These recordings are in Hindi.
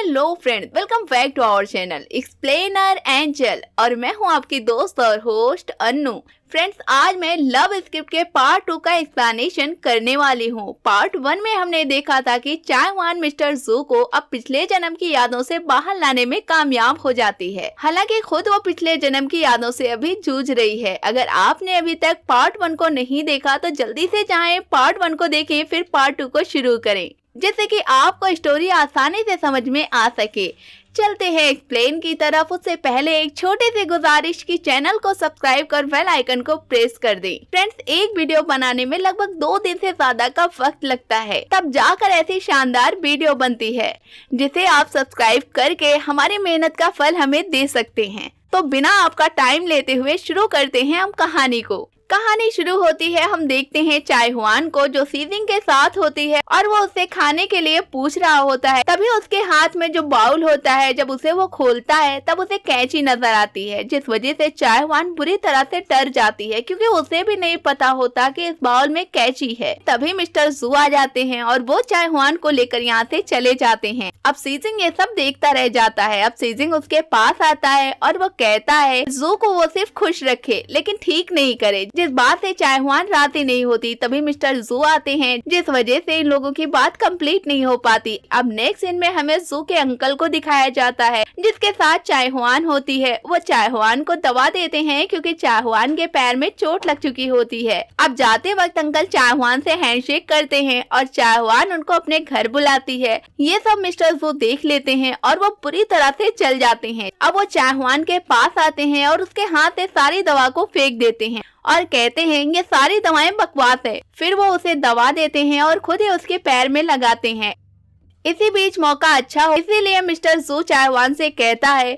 Hello friends, welcome back to our channel explainer angel और मैं हूं आपकी दोस्त और होस्ट अन्नू। फ्रेंड्स, आज मैं लव स्क्रिप्ट के पार्ट 2 का एक्सप्लेनेशन करने वाली हूं। पार्ट 1 में हमने देखा था कि चायवान मिस्टर जू को अब पिछले जन्म की यादों से बाहर लाने में कामयाब हो जाती है। हालांकि खुद वो पिछले जन्म की यादों से अभी जूझ रही है। अगर आपने अभी तक पार्ट 1 को नहीं देखा तो जल्दी से जाएं, पार्ट 1 को देखें, फिर पार्ट 2 को शुरू करें, जिससे कि आपको स्टोरी आसानी से समझ में आ सके। चलते हैं एक्सप्लेन की तरफ। उससे पहले एक छोटी सी गुजारिश की चैनल को सब्सक्राइब कर बेल आइकन को प्रेस कर दें। फ्रेंड्स, एक वीडियो बनाने में लगभग 2 दिन से ज्यादा का वक्त लगता है, तब जाकर ऐसी शानदार वीडियो बनती है जिसे आप सब्सक्राइब करके हमारी मेहनत का फल हमें दे सकते हैं। तो बिना आपका टाइम लेते हुए शुरू करते हैं हम कहानी को। कहानी शुरू होती है, हम देखते हैं चायहुआन को जो सीजिंग के साथ होती है और वो उसे खाने के लिए पूछ रहा होता है। तभी उसके हाथ में जो बाउल होता है, जब उसे वो खोलता है तब उसे कैंची नजर आती है, जिस वजह से चायहुआन बुरी तरह से डर जाती है क्योंकि उसे भी नहीं पता होता कि इस बाउल में कैंची है। तभी मिस्टर जू आ जाते हैं और वो चायहुआन को लेकर यहाँ से चले जाते हैं। अब सीजिंग ये सब देखता रह जाता है। अब सीजिंग उसके पास आता है और वो कहता है जू को वो सिर्फ खुश रखे लेकिन ठीक नहीं करे, जिस बात से चायहुआन राजी नहीं होती। तभी मिस्टर जू आते हैं, जिस वजह से इन लोगों की बात कंप्लीट नहीं हो पाती। अब नेक्स्ट सीन में हमें जू के अंकल को दिखाया जाता है, जिसके साथ चायहुआन होती है। वो चायहुआन को दवा देते हैं क्योंकि चायहुआन के पैर में चोट लग चुकी होती है। अब जाते वक्त अंकल चायहुआन से हैंडशेक करते हैं और चायहुआन उनको अपने घर बुलाती है। ये सब मिस्टर जू देख लेते हैं और वो पूरी तरह से चल जाते हैं। अब वो चायहुआन के पास आते हैं और उसके हाथ से सारी दवा को फेंक देते हैं और कहते हैं ये सारी दवाएं बकवास है। फिर वो उसे दवा देते हैं और खुद ही उसके पैर में लगाते हैं। इसी बीच मौका अच्छा हो, इसीलिए मिस्टर जू चायहुआन से कहता है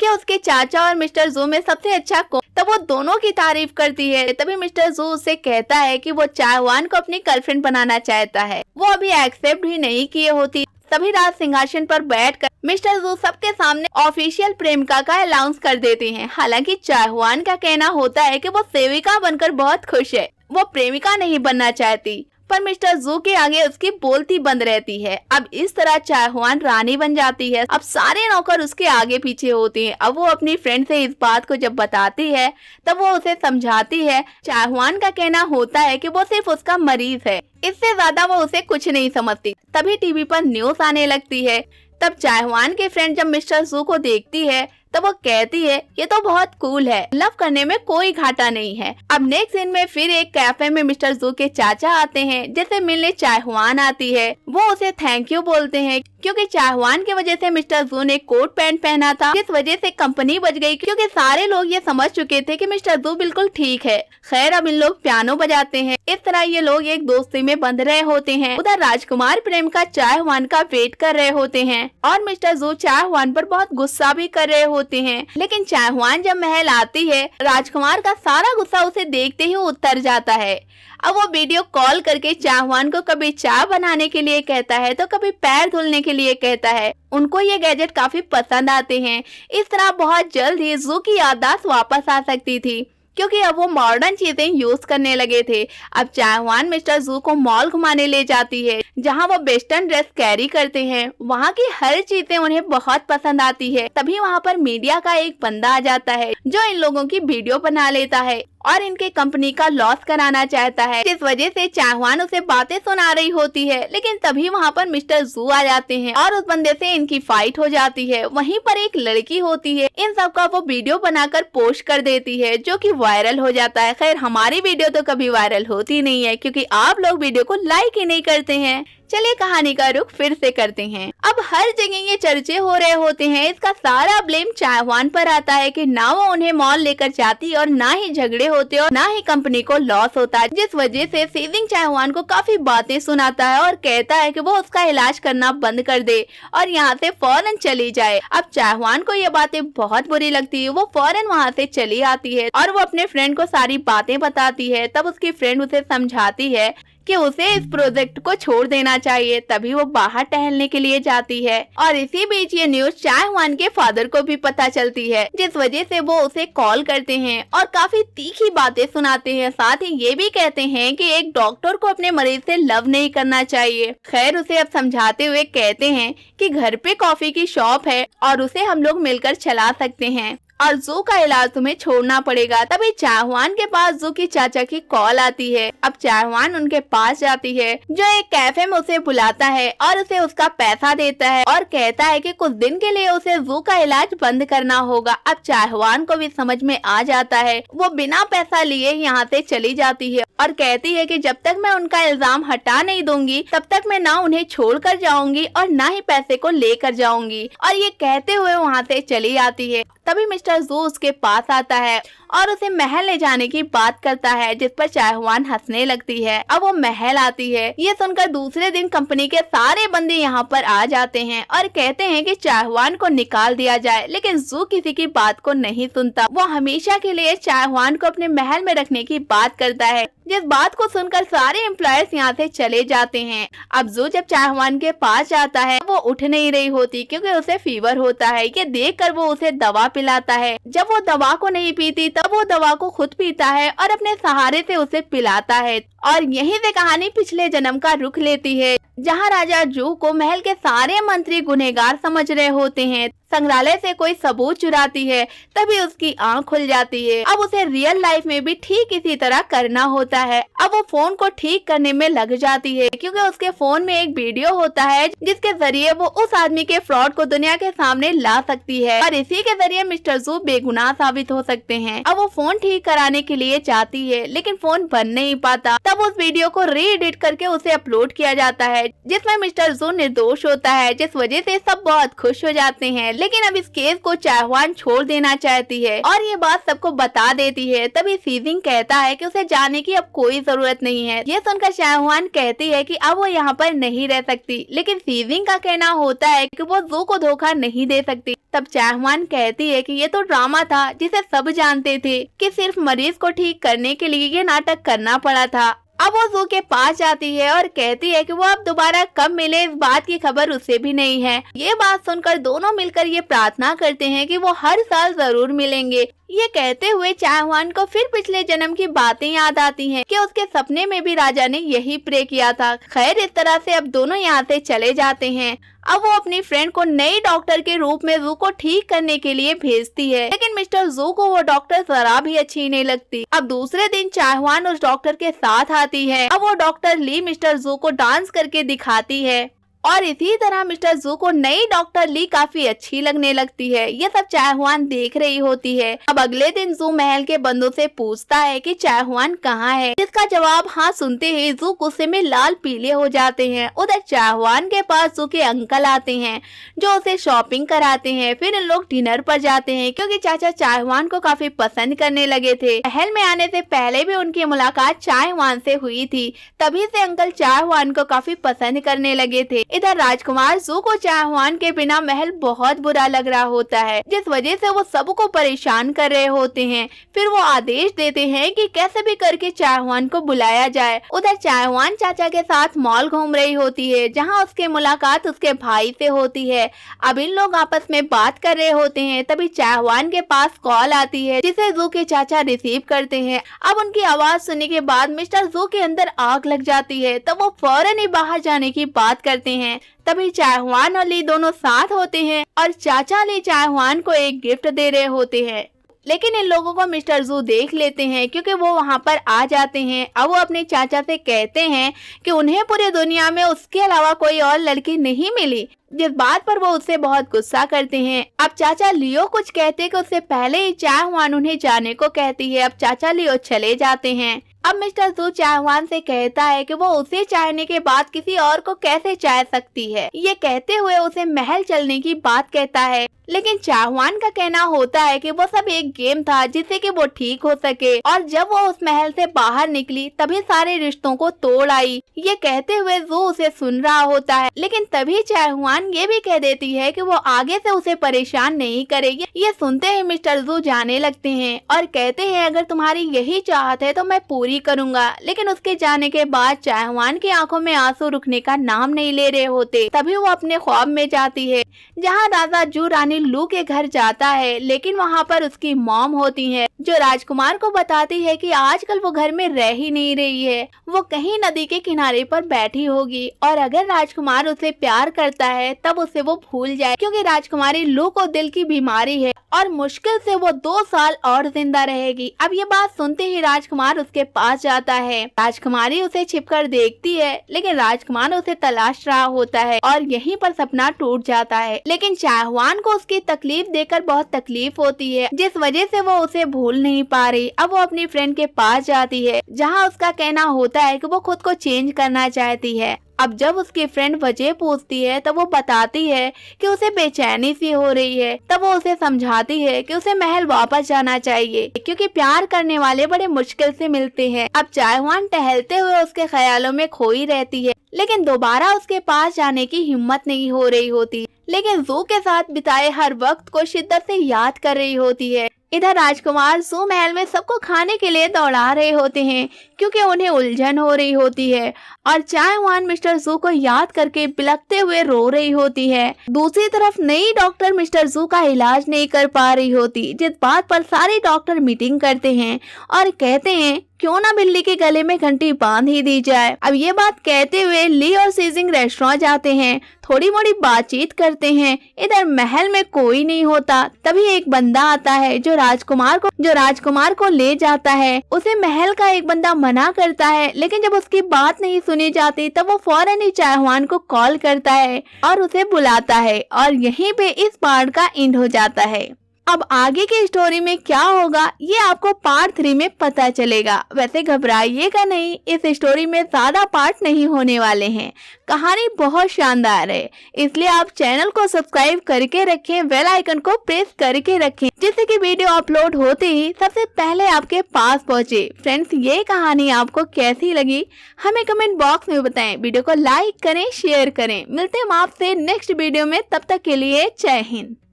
कि उसके चाचा और मिस्टर जू में सबसे अच्छा कौन। तब वो दोनों की तारीफ करती है। तभी मिस्टर जू उससे कहता है कि वो चायहुआन को अपनी गर्लफ्रेंड बनाना चाहता है। वो अभी एक्सेप्ट भी नहीं किए होती। तभी राज सिंहासन पर बैठकर मिस्टर जू सबके सामने ऑफिशियल प्रेमिका का अनाउंस कर देते हैं। हालांकि चायहुआन का कहना होता है कि वो सेविका बनकर बहुत खुश है, वो प्रेमिका नहीं बनना चाहती, पर मिस्टर जू के आगे उसकी बोलती बंद रहती है। अब इस तरह चायहुआन रानी बन जाती है। अब सारे नौकर उसके आगे पीछे होते हैं। अब वो अपनी फ्रेंड से इस बात को जब बताती है तब वो उसे समझाती है। चायहुआन का कहना होता है कि वो सिर्फ उसका मरीज है, इससे ज्यादा वो उसे कुछ नहीं समझती। तभी टीवी पर न्यूज आने लगती है। तब चायहुआन की फ्रेंड जब मिस्टर जू को देखती है तब वो कहती है ये तो बहुत कूल है, लव करने में कोई घाटा नहीं है। अब नेक्स्ट सीन में फिर एक कैफे में मिस्टर जू के चाचा आते हैं, जिसे मिलने चायहुआन आती है। वो उसे थैंक यू बोलते हैं क्योंकि चायहुआन की वजह से मिस्टर जू ने कोट पैंट पहना था, जिस वजह से कंपनी बच गई क्योंकि सारे लोग ये समझ चुके थे कि मिस्टर जू बिल्कुल ठीक है। खैर, अब इन लोग पियानो बजाते हैं। इस तरह ये लोग एक दोस्ती में बंध रहे होते हैं। उधर राजकुमार प्रेमिका चायहुआन का वेट कर रहे होते हैं और मिस्टर जू चायहुआन पर बहुत गुस्सा भी कर रहे होते हैं। लेकिन चायहुआन जब महल आती है, राजकुमार का सारा गुस्सा उसे देखते ही उतर जाता है। अब वो वीडियो कॉल करके चायहुआन को कभी चाय बनाने के लिए कहता है तो कभी पैर धुलने के लिए कहता है। उनको ये गैजेट काफी पसंद आते हैं। इस तरह बहुत जल्द ही जू की याददाश्त वापस आ सकती थी क्योंकि अब वो मॉडर्न चीजें यूज करने लगे थे। अब चायहुआन मिस्टर जू को मॉल घुमाने ले जाती है, जहां वो वेस्टर्न ड्रेस कैरी करते हैं। वहां की हर चीजें उन्हें बहुत पसंद आती है। तभी वहां पर मीडिया का एक बंदा आ जाता है जो इन लोगों की वीडियो बना लेता है और इनके कंपनी का लॉस कराना चाहता है, जिस वजह से चायहुआन उसे बातें सुना रही होती है। लेकिन तभी वहाँ पर मिस्टर जू आ जाते हैं और उस बंदे से इनकी फाइट हो जाती है। वहीं पर एक लड़की होती है, इन सब का वो वीडियो बनाकर पोस्ट कर देती है जो कि वायरल हो जाता है। खैर, हमारी वीडियो तो कभी वायरल होती नहीं है क्योंकि आप लोग वीडियो को लाइक ही नहीं करते हैं। चलिए कहानी का रुख फिर से करते हैं। अब हर जगह ये चर्चे हो रहे होते हैं। इसका सारा ब्लेम चायहुआन पर आता है कि ना वो उन्हें मॉल लेकर जाती और ना ही झगड़े होते और ना ही कंपनी को लॉस होता, जिस वजह से सीजिंग चायहुआन को काफी बातें सुनाता है और कहता है कि वो उसका इलाज करना बंद कर दे और यहाँ से फौरन चली जाए। अब चायहुआन को ये बातें बहुत बुरी लगती है। वो फौरन वहाँ से चली आती है और वो अपने फ्रेंड को सारी बातें बताती है। तब उसकी फ्रेंड उसे समझाती है कि उसे इस प्रोजेक्ट को छोड़ देना चाहिए। तभी वो बाहर टहलने के लिए जाती है और इसी बीच ये न्यूज चाहवान के फादर को भी पता चलती है, जिस वजह से वो उसे कॉल करते हैं और काफी तीखी बातें सुनाते हैं। साथ ही ये भी कहते हैं कि एक डॉक्टर को अपने मरीज से लव नहीं करना चाहिए। खैर उसे अब समझाते हुए कहते हैं कि घर पे कॉफी की शॉप है और उसे हम लोग मिलकर चला सकते हैं और जू का इलाज तुम्हें छोड़ना पड़ेगा। तभी चाहवान के पास जू की चाचा की कॉल आती है। अब चाहवान उनके पास जाती है, जो एक कैफे में उसे बुलाता है और उसे उसका पैसा देता है और कहता है कि कुछ दिन के लिए उसे जू का इलाज बंद करना होगा। अब चाहवान को भी समझ में आ जाता है, वो बिना पैसा लिए यहाँ से चली जाती है और कहती है कि जब तक मैं उनका इल्जाम हटा नहीं दूंगी तब तक मैं ना उन्हें छोड़ कर जाऊंगी और ना ही पैसे को लेकर जाऊंगी। और ये कहते हुए वहाँ से चली आती है। तभी मिस्टर जू उसके पास आता है और उसे महल ले जाने की बात करता है, जिस पर चाहवान हंसने लगती है। अब वो महल आती है। ये सुनकर दूसरे दिन कंपनी के सारे बंदे यहाँ पर आ जाते हैं और कहते हैं कि चाहवान को निकाल दिया जाए, लेकिन जू किसी की बात को नहीं सुनता। वो हमेशा के लिए चाहवान को अपने महल में रखने की बात करता है, जिस बात को सुनकर सारे एम्प्लॉयर्स यहाँ से चले जाते हैं। अब जू जब चाहवान के पास जाता है वो उठ नहीं रही होती क्योंकि उसे फीवर होता है। ये देखकर वो उसे दवा पिलाता है। जब वो दवा को नहीं पीती तब वो दवा को खुद पीता है और अपने सहारे से उसे पिलाता है। और यहीं से कहानी पिछले जन्म का रुख लेती है, जहाँ राजा जू को महल के सारे मंत्री गुनहगार समझ रहे होते हैं। संग्रहालय से कोई सबूत चुराती है, तभी उसकी आंख खुल जाती है। अब उसे रियल लाइफ में भी ठीक इसी तरह करना होता है। अब वो फोन को ठीक करने में लग जाती है क्योंकि उसके फोन में एक वीडियो होता है जिसके जरिए वो उस आदमी के फ्रॉड को दुनिया के सामने ला सकती है और इसी के जरिए मिस्टर जू बेगुनाह साबित हो सकते हैं। अब वो फोन ठीक कराने के लिए जाती है, लेकिन फोन बन नहीं पाता। तब उस वीडियो को री एडिट करके उसे अपलोड किया जाता है, जिसमें मिस्टर जू निर्दोष होता है, जिस वजह से सब बहुत खुश हो जाते हैं। लेकिन अब इस केस को चाहवान छोड़ देना चाहती है और ये बात सबको बता देती है। तभी सीजिंग कहता है कि उसे जाने की अब कोई जरूरत नहीं है। ये सुनकर चाहवान कहती है कि अब वो यहाँ पर नहीं रह सकती, लेकिन सीजिंग का कहना होता है कि वो जू को धोखा नहीं दे सकती। तब चाहवान कहती है कि ये तो ड्रामा था जिसे सब जानते थे कि सिर्फ मरीज को ठीक करने के लिए ये नाटक करना पड़ा था। अब वो जू के पास जाती है और कहती है कि वो अब दोबारा कब मिले इस बात की खबर उसे भी नहीं है। ये बात सुनकर दोनों मिलकर ये प्रार्थना करते हैं कि वो हर साल जरूर मिलेंगे। ये कहते हुए चाहवान को फिर पिछले जन्म की बातें याद आती हैं कि उसके सपने में भी राजा ने यही प्रे किया था। खैर इस तरह से अब दोनों यहाँ से चले जाते हैं। अब वो अपनी फ्रेंड को नई डॉक्टर के रूप में जू को ठीक करने के लिए भेजती है, लेकिन मिस्टर जू को वो डॉक्टर जरा भी अच्छी नहीं लगती। अब दूसरे दिन चाहवान उस डॉक्टर के साथ आती है। अब वो डॉक्टर ली मिस्टर जू को डांस करके दिखाती है और इसी तरह मिस्टर जू को नई डॉक्टर ली काफी अच्छी लगने लगती है। ये सब चाहवान देख रही होती है। अब अगले दिन जू महल के बंदों से पूछता है कि चाहवान कहाँ है, जिसका जवाब हाँ सुनते ही जू गुस्से में लाल पीले हो जाते हैं। उधर चाहवान के पास जू के अंकल आते हैं जो उसे शॉपिंग कराते हैं। फिर इन लोग डिनर पर जाते हैं क्योंकि चाचा चाहवान को काफी पसंद करने लगे थे। महल में आने से पहले भी उनकी मुलाकात चाहवान से हुई थी, तभी से अंकल चाहवान को काफी पसंद करने लगे थे। इधर राजकुमार जू को चाहवान के बिना महल बहुत बुरा लग रहा होता है, जिस वजह से वो सबको परेशान कर रहे होते हैं। फिर वो आदेश देते हैं कि कैसे भी करके चाहवान को बुलाया जाए। उधर चाहवान चाचा के साथ मॉल घूम रही होती है, जहां उसके मुलाकात उसके भाई से होती है। अब इन लोग आपस में बात कर रहे होते हैं, तभी चाहवान के पास कॉल आती है जिसे जू के चाचा रिसीव करते हैं। अब उनकी आवाज सुनने के बाद मिस्टर जू के अंदर आग लग जाती है, तब वो फौरन ही बाहर जाने की बात करते हैं। तभी चाहवान और ली दोनों साथ होते हैं और चाचा ली चाहवान को एक गिफ्ट दे रहे होते हैं, लेकिन इन लोगों को मिस्टर जू देख लेते हैं क्योंकि वो वहाँ पर आ जाते हैं। अब वो अपने चाचा से कहते हैं कि उन्हें पूरी दुनिया में उसके अलावा कोई और लड़की नहीं मिली, जिस बात पर वो उससे बहुत गुस्सा करते हैं। अब चाचा लियो कुछ कहते कि उससे पहले ही चाहवान उन्हें जाने को कहती है। अब चाचा लियो चले जाते हैं। अब मिस्टर जू चाहवान से कहता है कि वो उसे चाहने के बाद किसी और को कैसे चाह सकती है। ये कहते हुए उसे महल चलने की बात कहता है, लेकिन चाहवान का कहना होता है कि वो सब एक गेम था जिससे कि वो ठीक हो सके। और जब वो उस महल से बाहर निकली तभी सारे रिश्तों को तोड़ आई। ये कहते हुए जू उसे सुन रहा होता है, लेकिन तभी चाहवान ये भी कह देती है कि वो आगे से उसे परेशान नहीं करेगी। ये सुनते ही मिस्टर जू जाने लगते हैं और कहते हैं अगर तुम्हारी यही चाहत है तो मैं पूरी पूरी करूंगा। लेकिन उसके जाने के बाद चाहवान की आंखों में आंसू रुकने का नाम नहीं ले रहे होते। तभी वो अपने ख्वाब में जाती है, जहाँ राजा जू रानी लू के घर जाता है। लेकिन वहाँ पर उसकी मॉम होती है, जो राजकुमार को बताती है कि आजकल वो घर में रह ही नहीं रही है, वो कहीं नदी के किनारे पर बैठी होगी। और अगर राजकुमार उसे प्यार करता है तब उसे वो भूल जाए, क्योंकि राजकुमारी लू को दिल की बीमारी है और मुश्किल से वो 2 साल और जिंदा रहेगी। अब ये बात सुनते ही राजकुमार उसके पास जाता है। राजकुमारी उसे छिपकर देखती है, लेकिन राजकुमार उसे तलाश रहा होता है और यहीं पर सपना टूट जाता है। लेकिन चाहवान को उसकी तकलीफ देकर बहुत तकलीफ होती है, जिस वजह से वो उसे भूल नहीं पा रही। अब वो अपनी फ्रेंड के पास जाती है, जहाँ उसका कहना होता है कि वो खुद को चेंज करना चाहती है। अब जब उसकी फ्रेंड वजह पूछती है तब वो बताती है कि उसे बेचैनी सी हो रही है। तब वो उसे समझाती है कि उसे महल वापस जाना चाहिए, क्योंकि प्यार करने वाले बड़े मुश्किल से मिलते हैं। अब चाहवान टहलते हुए उसके ख्यालों में खोई रहती है, लेकिन दोबारा उसके पास जाने की हिम्मत नहीं हो रही होती। लेकिन जू के साथ बिताए हर वक्त को शिद्दत से याद कर रही होती है। इधर राजकुमार जू महल में सबको खाने के लिए दौड़ा रहे होते हैं, क्योंकि उन्हें उलझन हो रही होती है। और चाहवान मिस्टर जू को याद करके बिलखते हुए रो रही होती है। दूसरी तरफ नई डॉक्टर मिस्टर जू का इलाज नहीं कर पा रही होती, जिस बात पर सारे डॉक्टर मीटिंग करते हैं और कहते हैं क्यों ना बिल्ली के गले में घंटी बांध ही दी जाए। अब ये बात कहते हुए ली और सीजिंग रेस्टोरेंट जाते हैं, थोड़ी मोड़ी बातचीत करते हैं। इधर महल में कोई नहीं होता। तभी एक बंदा आता है जो राजकुमार को ले जाता है। उसे महल का एक बंदा मना करता है, लेकिन जब उसकी बात नहीं सुनी जाती तब वो फौरन ही चाहवान को कॉल करता है और उसे बुलाता है। और यहीं पे इस पार्ट का एंड हो जाता है। अब आगे की स्टोरी में क्या होगा ये आपको पार्ट 3 में पता चलेगा। वैसे घबराइएगा नहीं, इस स्टोरी में ज्यादा पार्ट नहीं होने वाले हैं। कहानी बहुत शानदार है, इसलिए आप चैनल को सब्सक्राइब करके रखें, बेल आइकन को प्रेस करके रखें, जिससे कि वीडियो अपलोड होते ही सबसे पहले आपके पास पहुंचे। फ्रेंड्स, ये कहानी आपको कैसी लगी हमें कमेंट बॉक्स में बताएं। वीडियो को लाइक करें, शेयर करें। मिलते हैं आपसे नेक्स्ट वीडियो में, तब तक के लिए जय हिंद।